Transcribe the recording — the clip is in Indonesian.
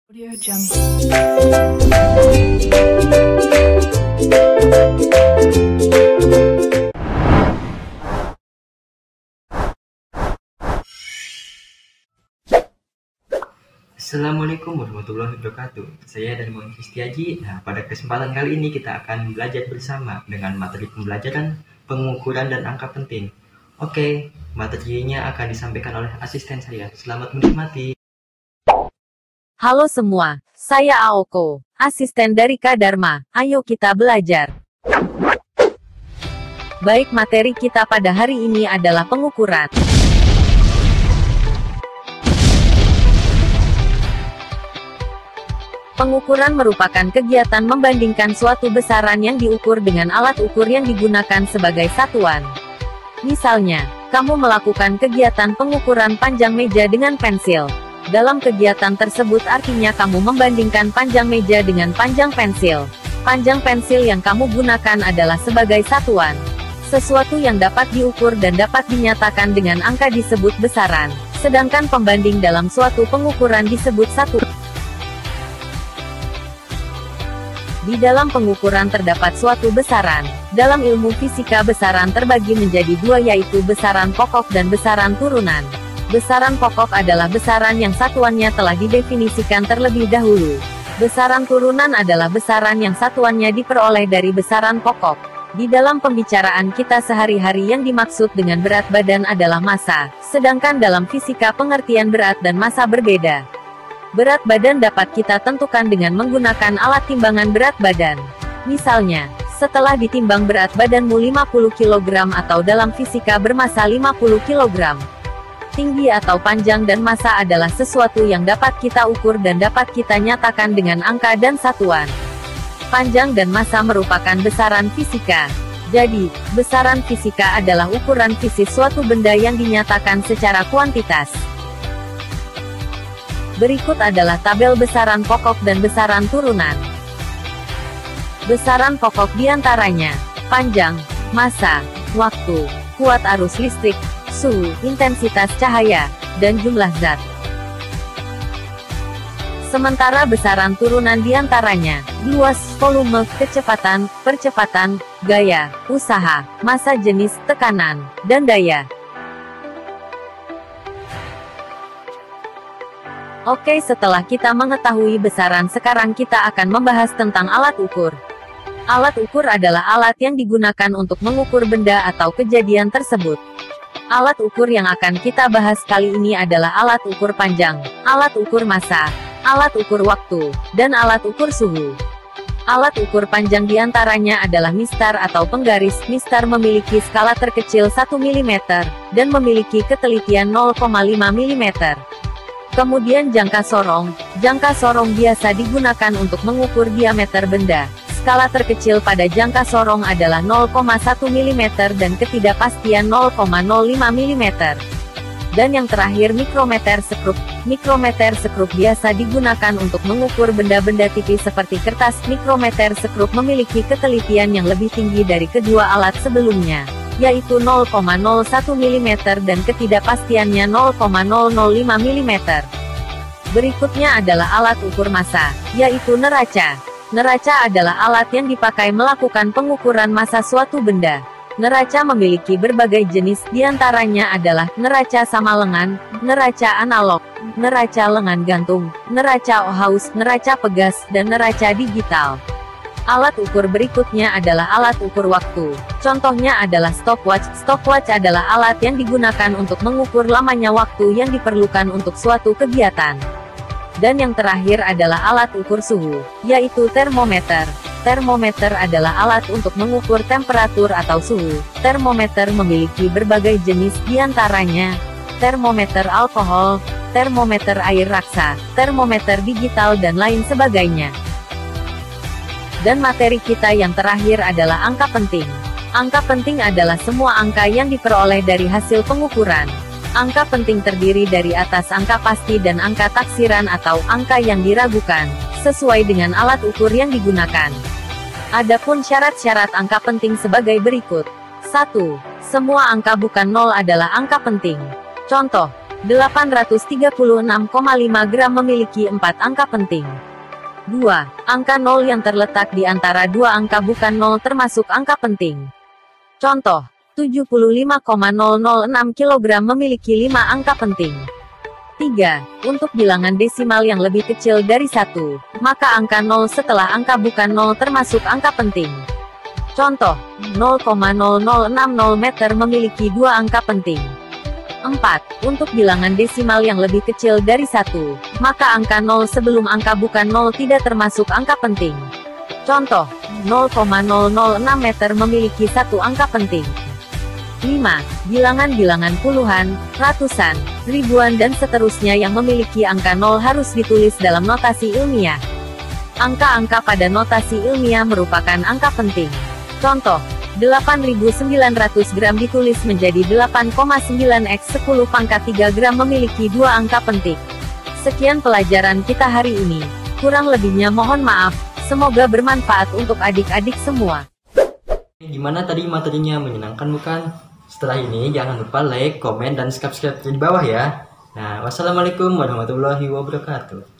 Audio Jungle. Assalamualaikum warahmatullahi wabarakatuh. Saya Darmawan Kristiaji. Pada kesempatan kali ini kita akan belajar bersama dengan materi pembelajaran pengukuran dan angka penting. Oke, materinya akan disampaikan oleh asisten saya. Selamat menikmati. Halo semua, saya Aoko, asisten dari Kak Dharma. Ayo kita belajar. Baik, materi kita pada hari ini adalah pengukuran. Pengukuran merupakan kegiatan membandingkan suatu besaran yang diukur dengan alat ukur yang digunakan sebagai satuan. Misalnya, kamu melakukan kegiatan pengukuran panjang meja dengan pensil. Dalam kegiatan tersebut artinya kamu membandingkan panjang meja dengan panjang pensil. Panjang pensil yang kamu gunakan adalah sebagai satuan. Sesuatu yang dapat diukur dan dapat dinyatakan dengan angka disebut besaran, sedangkan pembanding dalam suatu pengukuran disebut satuan. Di dalam pengukuran terdapat suatu besaran. Dalam ilmu fisika besaran terbagi menjadi dua, yaitu besaran pokok dan besaran turunan. Besaran pokok adalah besaran yang satuannya telah didefinisikan terlebih dahulu. Besaran turunan adalah besaran yang satuannya diperoleh dari besaran pokok. Di dalam pembicaraan kita sehari-hari yang dimaksud dengan berat badan adalah massa, sedangkan dalam fisika pengertian berat dan massa berbeda. Berat badan dapat kita tentukan dengan menggunakan alat timbangan berat badan. Misalnya, setelah ditimbang berat badanmu 50 kg atau dalam fisika bermassa 50 kg. Tinggi atau panjang dan massa adalah sesuatu yang dapat kita ukur dan dapat kita nyatakan dengan angka dan satuan. Panjang dan massa merupakan besaran fisika. Jadi, besaran fisika adalah ukuran fisik suatu benda yang dinyatakan secara kuantitas. Berikut adalah tabel besaran pokok dan besaran turunan. Besaran pokok diantaranya panjang, massa, waktu, kuat arus listrik, suhu, intensitas cahaya, dan jumlah zat. Sementara besaran turunan diantaranya luas, volume, kecepatan, percepatan, gaya, usaha, massa, jenis, tekanan, dan daya. Oke, setelah kita mengetahui besaran, sekarang kita akan membahas tentang alat ukur. Alat ukur adalah alat yang digunakan untuk mengukur benda atau kejadian tersebut. Alat ukur yang akan kita bahas kali ini adalah alat ukur panjang, alat ukur massa, alat ukur waktu, dan alat ukur suhu. Alat ukur panjang diantaranya adalah mistar atau penggaris. Mistar memiliki skala terkecil 1 mm, dan memiliki ketelitian 0,5 mm. Kemudian jangka sorong. Jangka sorong biasa digunakan untuk mengukur diameter benda. Skala terkecil pada jangka sorong adalah 0,1 mm dan ketidakpastian 0,05 mm. Dan yang terakhir mikrometer skrup. Mikrometer skrup biasa digunakan untuk mengukur benda-benda tipis seperti kertas. Mikrometer skrup memiliki ketelitian yang lebih tinggi dari kedua alat sebelumnya, yaitu 0,01 mm dan ketidakpastiannya 0,005 mm. Berikutnya adalah alat ukur massa, yaitu neraca. Neraca adalah alat yang dipakai melakukan pengukuran massa suatu benda. Neraca memiliki berbagai jenis, diantaranya adalah neraca sama lengan, neraca analog, neraca lengan gantung, neraca Ohaus, neraca pegas, dan neraca digital. Alat ukur berikutnya adalah alat ukur waktu. Contohnya adalah stopwatch. Stopwatch adalah alat yang digunakan untuk mengukur lamanya waktu yang diperlukan untuk suatu kegiatan. Dan yang terakhir adalah alat ukur suhu, yaitu termometer. Termometer adalah alat untuk mengukur temperatur atau suhu. Termometer memiliki berbagai jenis, diantaranya termometer alkohol, termometer air raksa, termometer digital, dan lain sebagainya. Dan materi kita yang terakhir adalah angka penting. Angka penting adalah semua angka yang diperoleh dari hasil pengukuran. Angka penting terdiri dari atas angka pasti dan angka taksiran atau angka yang diragukan, sesuai dengan alat ukur yang digunakan. Adapun syarat-syarat angka penting sebagai berikut. 1. Semua angka bukan nol adalah angka penting. Contoh, 836,5 gram memiliki 4 angka penting. 2. Angka 0 yang terletak di antara dua angka bukan 0 termasuk angka penting. Contoh, 75,006 kg memiliki 5 angka penting. 3. Untuk bilangan desimal yang lebih kecil dari 1, maka angka 0 setelah angka bukan 0 termasuk angka penting. Contoh, 0,0060 meter memiliki 2 angka penting. 4. Untuk bilangan desimal yang lebih kecil dari 1, maka angka 0 sebelum angka bukan 0 tidak termasuk angka penting. Contoh, 0,006 meter memiliki 1 angka penting. 5. Bilangan-bilangan puluhan, ratusan, ribuan dan seterusnya yang memiliki angka 0 harus ditulis dalam notasi ilmiah. Angka-angka pada notasi ilmiah merupakan angka penting. Contoh, 8.900 gram ditulis menjadi 8,9 x 10 pangkat 3 gram memiliki 2 angka penting. Sekian pelajaran kita hari ini. Kurang lebihnya mohon maaf. Semoga bermanfaat untuk adik-adik semua. Gimana tadi materinya, menyenangkan bukan? Setelah ini jangan lupa like, komen, dan subscribe di bawah ya. Nah, wassalamualaikum warahmatullahi wabarakatuh.